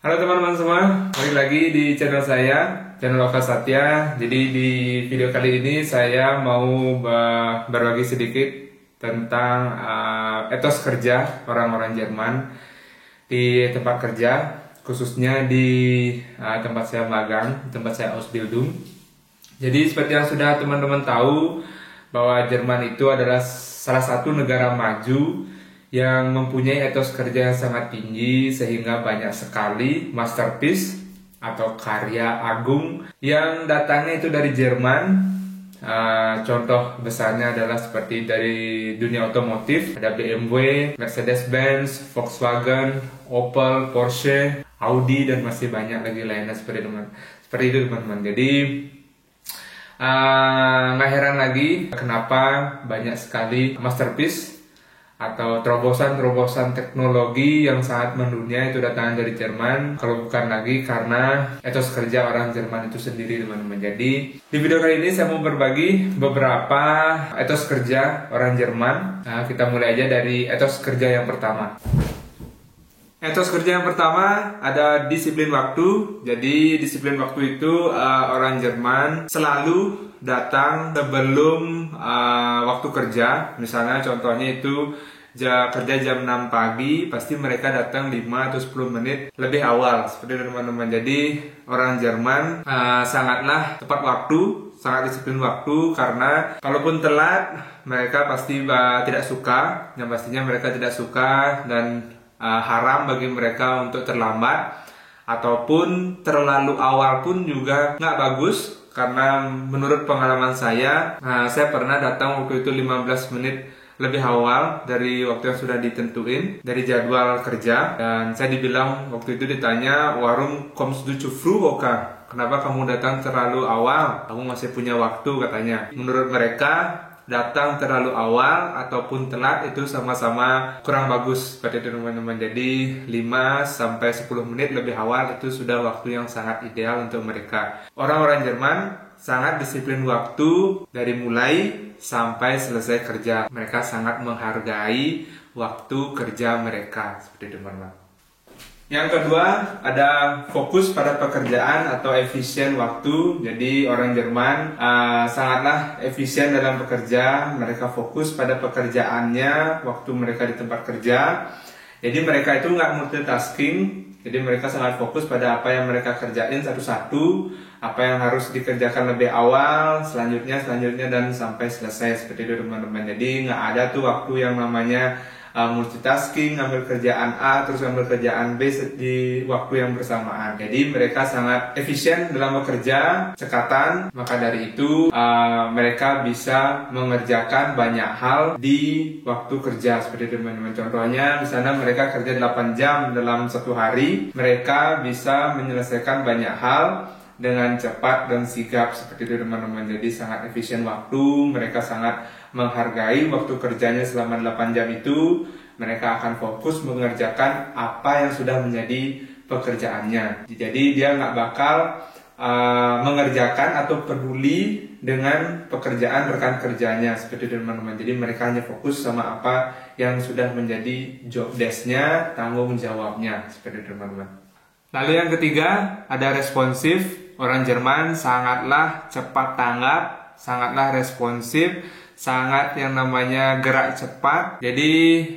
Halo teman-teman semua, balik lagi di channel saya, channel Oka Satya. Jadi di video kali ini saya mau berbagi sedikit tentang etos kerja orang-orang Jerman di tempat kerja, khususnya di tempat saya magang, tempat saya Ausbildung. Jadi seperti yang sudah teman-teman tahu bahwa Jerman itu adalah salah satu negara maju yang mempunyai etos kerja yang sangat tinggi sehingga banyak sekali masterpiece atau karya agung yang datangnya itu dari Jerman. Contoh besarnya adalah seperti dari dunia otomotif, ada BMW, Mercedes-Benz, Volkswagen, Opel, Porsche, Audi, dan masih banyak lagi lainnya seperti itu teman-teman. Jadi nggak heran lagi kenapa banyak sekali masterpiece atau terobosan-terobosan teknologi yang sangat mendunia itu datang dari Jerman. Kalau bukan lagi karena etos kerja orang Jerman itu sendiri teman-teman. Jadi di video kali ini saya mau berbagi beberapa etos kerja orang Jerman. Kita mulai aja dari etos kerja yang pertama. Etos kerja yang pertama ada disiplin waktu. Jadi disiplin waktu itu orang Jerman selalu datang sebelum waktu kerja. Misalnya contohnya itu kerja jam 6 pagi, pasti mereka datang 5 atau 10 menit lebih awal seperti teman-teman. Jadi orang Jerman sangatlah tepat waktu, sangat disiplin waktu, karena kalaupun telat mereka pasti tidak suka. Yang pastinya mereka tidak suka dan haram bagi mereka untuk terlambat ataupun terlalu awal pun juga nggak bagus. Karena menurut pengalaman saya pernah datang waktu itu 15 menit lebih awal dari waktu yang sudah ditentuin dari jadwal kerja, dan saya dibilang waktu itu ditanya, "Warum kommst du zu früh, Oka? Kenapa kamu datang terlalu awal? Kamu masih punya waktu," katanya. Menurut mereka datang terlalu awal ataupun telat itu sama-sama kurang bagus seperti itu teman-teman. Jadi 5 sampai 10 menit lebih awal itu sudah waktu yang sangat ideal untuk mereka. Orang-orang Jerman sangat disiplin waktu dari mulai sampai selesai kerja. Mereka sangat menghargai waktu kerja mereka seperti itu teman-teman. Yang kedua, ada fokus pada pekerjaan atau efisien waktu. Jadi orang Jerman sangatlah efisien dalam bekerja. Mereka fokus pada pekerjaannya waktu mereka di tempat kerja. Jadi mereka itu nggak multitasking. Jadi mereka sangat fokus pada apa yang mereka kerjain satu-satu, apa yang harus dikerjakan lebih awal, selanjutnya dan sampai selesai seperti itu teman-teman. Jadi nggak ada tuh waktu yang namanya multitasking, ngambil kerjaan A terus ngambil kerjaan B di waktu yang bersamaan. Jadi mereka sangat efisien dalam bekerja, cekatan. Maka dari itu mereka bisa mengerjakan banyak hal di waktu kerja seperti itu teman-teman. Contohnya misalnya mereka kerja 8 jam dalam satu hari, mereka bisa menyelesaikan banyak hal dengan cepat dan sigap seperti itu teman-teman. Jadi sangat efisien waktu, mereka sangat menghargai waktu kerjanya selama 8 jam itu. Mereka akan fokus mengerjakan apa yang sudah menjadi pekerjaannya. Jadi dia nggak bakal mengerjakan atau peduli dengan pekerjaan rekan kerjanya seperti itu teman-teman. Jadi mereka hanya fokus sama apa yang sudah menjadi job desk-nya, tanggung jawabnya seperti itu teman-teman. Lalu yang ketiga ada responsif. Orang Jerman sangatlah cepat tanggap, sangatlah responsif, sangat yang namanya gerak cepat. Jadi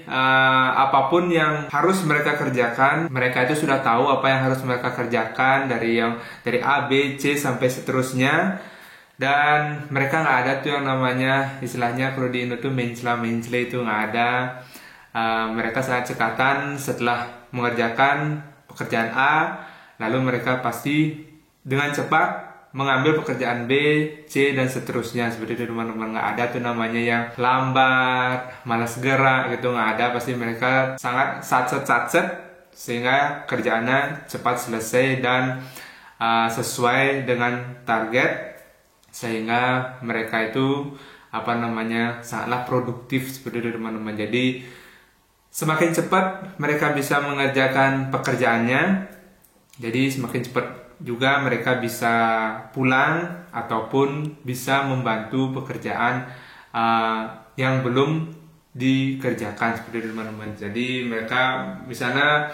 apapun yang harus mereka kerjakan, mereka itu sudah tahu apa yang harus mereka kerjakan dari A, B, C sampai seterusnya. Dan mereka nggak ada tuh yang namanya istilahnya kalau di Indo tuh mencela itu nggak ada. Mereka sangat cekatan setelah mengerjakan pekerjaan A, lalu mereka pasti dengan cepat mengambil pekerjaan B, C, dan seterusnya seperti itu teman-teman. Nggak ada tuh namanya yang lambat, malas gerak gitu, nggak ada. Pasti mereka sangat satset sehingga kerjaannya cepat selesai dan sesuai dengan target, sehingga mereka itu sangatlah produktif seperti itu teman-teman. Jadi semakin cepat mereka bisa mengerjakan pekerjaannya, jadi semakin cepat juga mereka bisa pulang ataupun bisa membantu pekerjaan yang belum dikerjakan seperti itu teman-teman. Jadi mereka misalnya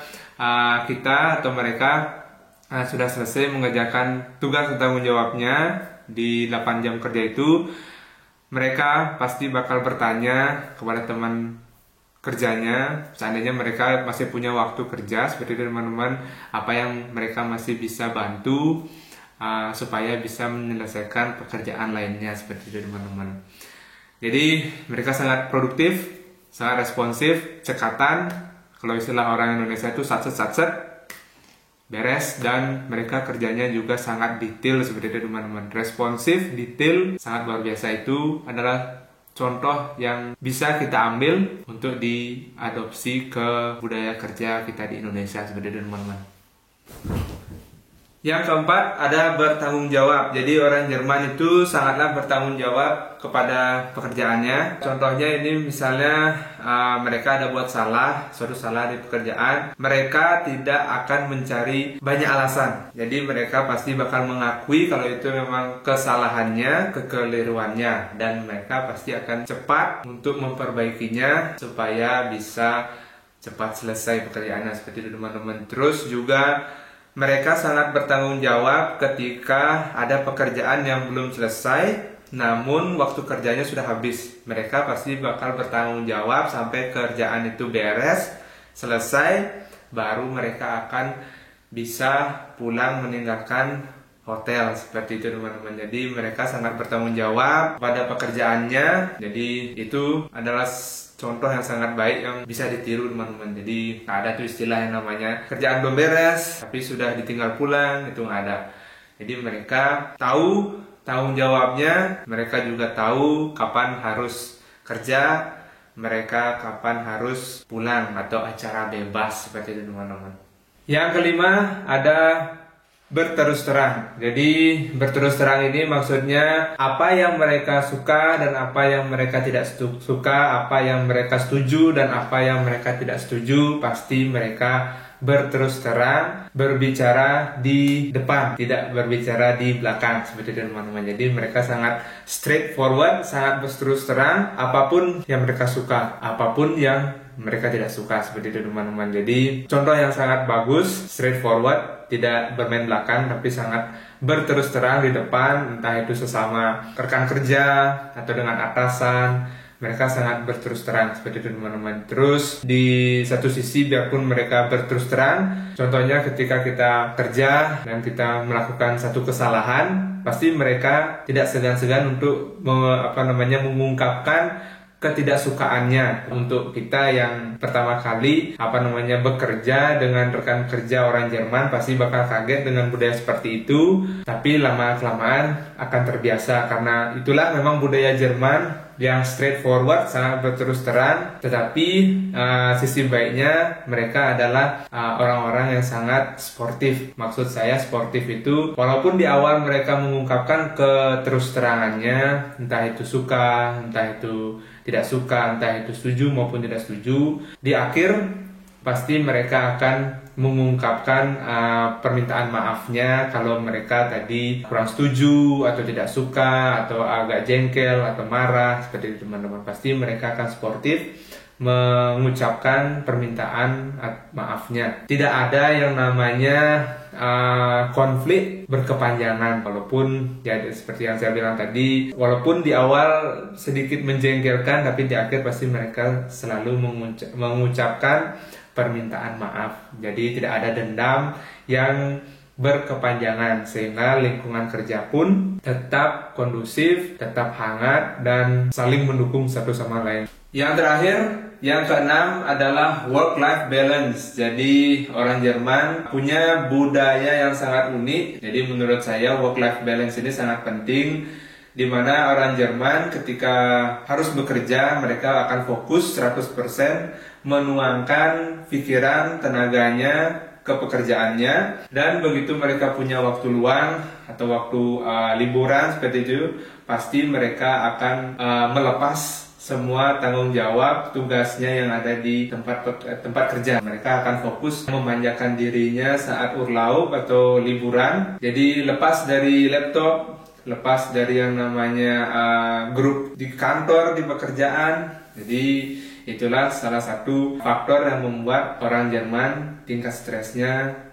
kita atau mereka sudah selesai mengerjakan tugas atau tanggung jawabnya di 8 jam kerja itu, mereka pasti bakal bertanya kepada teman kerjanya, seandainya mereka masih punya waktu kerja seperti itu teman-teman, apa yang mereka masih bisa bantu supaya bisa menyelesaikan pekerjaan lainnya seperti itu teman-teman. Jadi mereka sangat produktif, sangat responsif, cekatan, kalau istilah orang Indonesia itu satset beres, dan mereka kerjanya juga sangat detail seperti itu teman-teman. Responsif, detail, sangat luar biasa. Itu adalah contoh yang bisa kita ambil untuk diadopsi ke budaya kerja kita di Indonesia seperti itu teman-teman. Yang keempat, ada bertanggung jawab. Jadi orang Jerman itu sangatlah bertanggung jawab kepada pekerjaannya. Contohnya ini misalnya mereka ada buat suatu salah di pekerjaan, mereka tidak akan mencari banyak alasan. Jadi mereka pasti bakal mengakui kalau itu memang kesalahannya, kekeliruannya, dan mereka pasti akan cepat untuk memperbaikinya supaya bisa cepat selesai pekerjaannya seperti itu teman-teman. Terus juga mereka sangat bertanggung jawab ketika ada pekerjaan yang belum selesai, namun waktu kerjanya sudah habis. Mereka pasti bakal bertanggung jawab sampai kerjaan itu beres, selesai, baru mereka akan bisa pulang meninggalkan hotel seperti itu teman-teman. Jadi mereka sangat bertanggung jawab pada pekerjaannya. Jadi itu adalah contoh yang sangat baik yang bisa ditiru teman-teman. Jadi nggak ada tuh istilah yang namanya kerjaan belum beres tapi sudah ditinggal pulang, itu nggak ada. Jadi mereka tahu tanggung jawabnya, mereka juga tahu kapan harus kerja, mereka kapan harus pulang atau acara bebas seperti itu teman-teman. Yang kelima, ada berterus terang. Jadi berterus terang ini maksudnya apa yang mereka suka dan apa yang mereka tidak suka, apa yang mereka setuju dan apa yang mereka tidak setuju, pasti mereka berterus terang, berbicara di depan, tidak berbicara di belakang seperti itu teman-teman. Jadi mereka sangat straightforward, sangat berterus terang, apapun yang mereka suka, apapun yang mereka tidak suka seperti itu teman-teman. Jadi contoh yang sangat bagus, straightforward, tidak bermain belakang tapi sangat berterus terang di depan, entah itu sesama rekan kerja atau dengan atasan. Mereka sangat berterus terang seperti itu teman-teman. Terus di satu sisi biarpun mereka berterus terang, contohnya ketika kita kerja dan kita melakukan satu kesalahan, pasti mereka tidak segan-segan untuk mengungkapkan ketidaksukaannya. Untuk kita yang pertama kali bekerja dengan rekan kerja orang Jerman, pasti bakal kaget dengan budaya seperti itu, tapi lama-kelamaan akan terbiasa karena itulah memang budaya Jerman yang straightforward, sangat berterus terang. Tetapi sisi baiknya mereka adalah orang-orang yang sangat sportif. Maksud saya sportif itu walaupun di awal mereka mengungkapkan keterus terangannya, entah itu suka, entah itu tidak suka, entah itu setuju maupun tidak setuju, di akhir pasti mereka akan mengungkapkan permintaan maafnya kalau mereka tadi kurang setuju atau tidak suka atau agak jengkel atau marah seperti itu teman-teman. Pasti mereka akan sportif mengucapkan permintaan maafnya. Tidak ada yang namanya konflik berkepanjangan, walaupun ya seperti yang saya bilang tadi, walaupun di awal sedikit menjengkelkan, tapi di akhir pasti mereka selalu mengucapkan permintaan maaf. Jadi tidak ada dendam yang berkepanjangan, sehingga lingkungan kerja pun tetap kondusif, tetap hangat, dan saling mendukung satu sama lain. Yang terakhir, yang keenam adalah work-life balance. Jadi orang Jerman punya budaya yang sangat unik. Jadi menurut saya work-life balance ini sangat penting, di mana orang Jerman ketika harus bekerja, mereka akan fokus 100% menuangkan pikiran, tenaganya ke pekerjaannya, dan begitu mereka punya waktu luang atau waktu liburan seperti itu, pasti mereka akan melepas semua tanggung jawab tugasnya yang ada di tempat kerja. Mereka akan fokus memanjakan dirinya saat urlaub atau liburan. Jadi lepas dari laptop, lepas dari yang namanya grup di kantor, di pekerjaan. Jadi itulah salah satu faktor yang membuat orang Jerman tingkat stresnya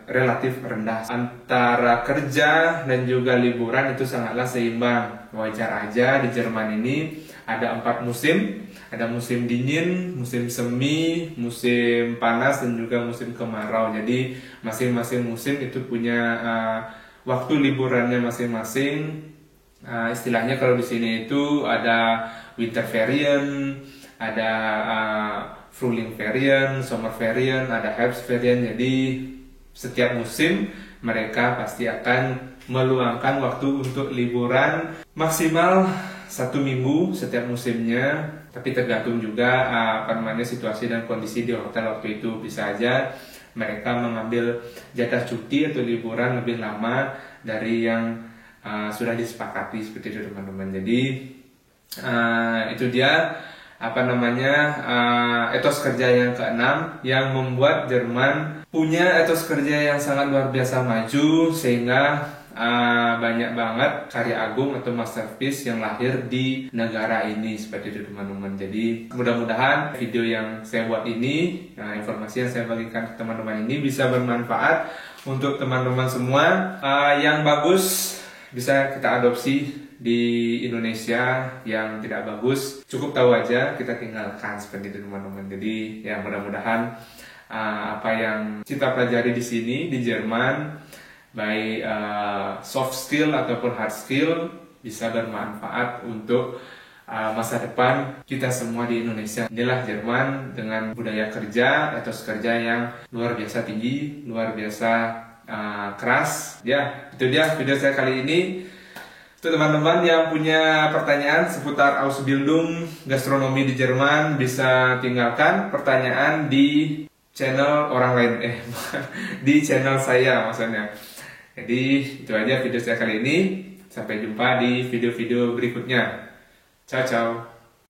relatif rendah. Antara kerja dan juga liburan itu sangatlah seimbang. Wajar aja di Jerman ini ada 4 musim. Ada musim dingin, musim semi, musim panas, dan juga musim kemarau. Jadi masing-masing musim itu punya waktu liburannya masing-masing. Istilahnya kalau di sini itu ada winter ferien, ada Frühling ferien, Summer ferien, ada Herbst ferien. Jadi setiap musim mereka pasti akan meluangkan waktu untuk liburan maksimal 1 minggu setiap musimnya. Tapi tergantung juga situasi dan kondisi di hotel waktu itu. Bisa aja mereka mengambil jatah cuti atau liburan lebih lama dari yang sudah disepakati seperti itu teman-teman. Jadi itu dia etos kerja yang keenam yang membuat Jerman punya etos kerja yang sangat luar biasa maju, sehingga banyak banget karya agung atau masterpiece yang lahir di negara ini seperti itu teman-teman. Jadi mudah-mudahan video yang saya buat ini, informasi yang saya bagikan ke teman-teman ini bisa bermanfaat untuk teman-teman semua. Yang bagus bisa kita adopsi di Indonesia, yang tidak bagus cukup tahu aja, kita tinggalkan seperti itu teman-teman. Jadi ya mudah-mudahan apa yang kita pelajari di sini di Jerman, baik soft skill ataupun hard skill, bisa bermanfaat untuk masa depan kita semua di Indonesia. Inilah Jerman dengan budaya kerja, etos kerja yang luar biasa tinggi, luar biasa keras. Ya, itu dia video saya kali ini. Untuk teman-teman yang punya pertanyaan seputar Ausbildung gastronomi di Jerman, bisa tinggalkan pertanyaan di channel orang lain, di channel saya maksudnya. Jadi itu aja video saya kali ini. Sampai jumpa di video-video berikutnya. Ciao ciao.